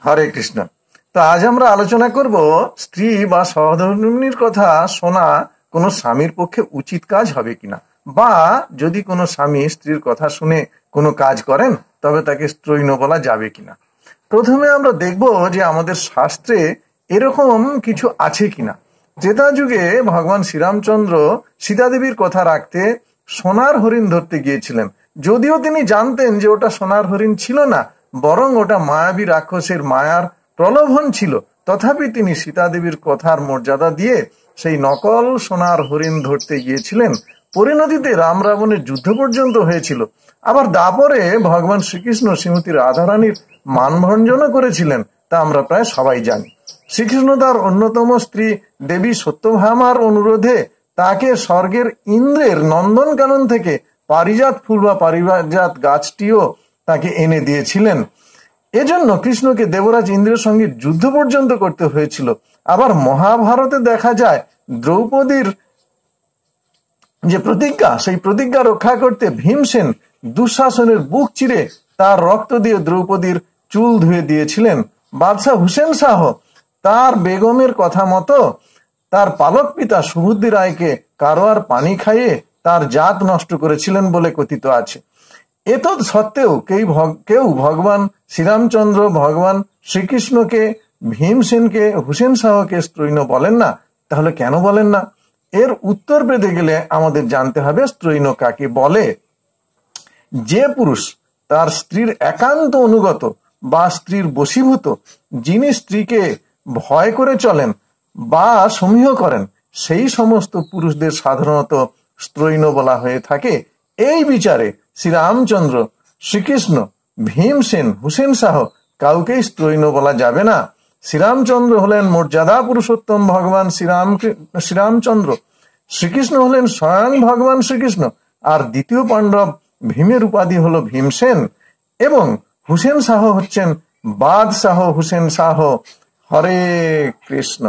হরে কৃষ্ণ। তো আজ আমরা আলোচনা করব স্ত্রী বা সহধর্মিণীর কথা শোনা কোনো স্বামীর পক্ষে উচিত কাজ হবে কিনা, বা যদি কোনো স্বামী স্ত্রীর কথা শুনে কোনো কাজ করেন তবে তাকে স্ত্রৈণ বলা যাবে কিনা। প্রথমে আমরা দেখব যে আমাদের শাস্ত্রে এরকম কিছু আছে কিনা। ত্রেতা যুগে ভগবান শ্রীরামচন্দ্র সীতাদেবীর কথা রাখতে সোনার হরিণ ধরতে গিয়েছিলেন, যদিও তিনি জানতেন যে ওটা সোনার হরিণ ছিল না, বরং ওটা মায়াবী রাক্ষসের মায়ার প্রলোভন ছিল। তথাপি তিনি সীতাদেবীর কথার মর্যাদা দিয়ে সেই নকল সোনার হরিণ ধরতে গিয়েছিলেন। পরিণতিতে রাম রাবণের যুদ্ধ পর্যন্ত হয়েছিল। আবার দাপরে ভগবান শ্রীকৃষ্ণ শ্রীমতী রাধারানীর মানভঞ্জনও করেছিলেন, তা আমরা প্রায় সবাই জানি। শ্রীকৃষ্ণ তার অন্যতম স্ত্রী দেবী সত্যভামার অনুরোধে তাকে স্বর্গের ইন্দ্রের নন্দনকানন থেকে পারিজাত ফুল বা পারিজাত গাছটিও তাকে এনে দিয়েছিলেন। এজন্য কৃষ্ণকে দেবরাজ ইন্দ্রের সঙ্গে যুদ্ধ পর্যন্ত করতে হয়েছিল। আবার মহাভারতে দেখা যায় দ্রৌপদীর যে প্রতিজ্ঞা, সেই প্রতিজ্ঞা রক্ষা করতে ভীমসেন দুঃশাসনের বুক চিরে তার রক্ত দিয়ে দ্রৌপদীর চুল ধুয়ে দিয়েছিলেন। বাদশাহ হুসেন শাহ তার বেগমের কথা মতো তার পালক পিতা সুবুদ্ধি রায়কে কারোয়ার পানি খাইয়ে তার জাত নষ্ট করেছিলেন বলে কথিত আছে। এত সত্ত্বেও কেউ ভগবান শ্রীরামচন্দ্র, ভগবান শ্রীকৃষ্ণকে, ভীমসেনকে, হুসেন শাহকে স্ত্রৈণ বলেন না। তাহলে কেন বলেন না? এর উত্তর পেতে গেলে আমাদের জানতে হবে স্ত্রৈণ কাকে বলে। যে পুরুষ তার স্ত্রীর একান্ত অনুগত বা স্ত্রীর বশীভূত, যিনি স্ত্রীকে ভয় করে চলেন বা সমীহ করেন, সেই সমস্ত পুরুষদের সাধারণত স্ত্রৈণ বলা হয়ে থাকে। এই বিচারে শ্রীরামচন্দ্র, শ্রীকৃষ্ণ, ভীমসেন, হুসেন শাহ কাউকেই স্ত্রৈণ বলা যাবে না। শ্রীরামচন্দ্র হলেন মর্যাদা পুরুষোত্তম ভগবান শ্রীরামচন্দ্র, শ্রীকৃষ্ণ হলেন স্বয়ং ভগবান শ্রীকৃষ্ণ, আর দ্বিতীয় পাণ্ডব ভীমের উপাধি হলো ভীমসেন, এবং হুসেন শাহ হচ্ছেন বাদশাহ হুসেন শাহ। হরে কৃষ্ণ।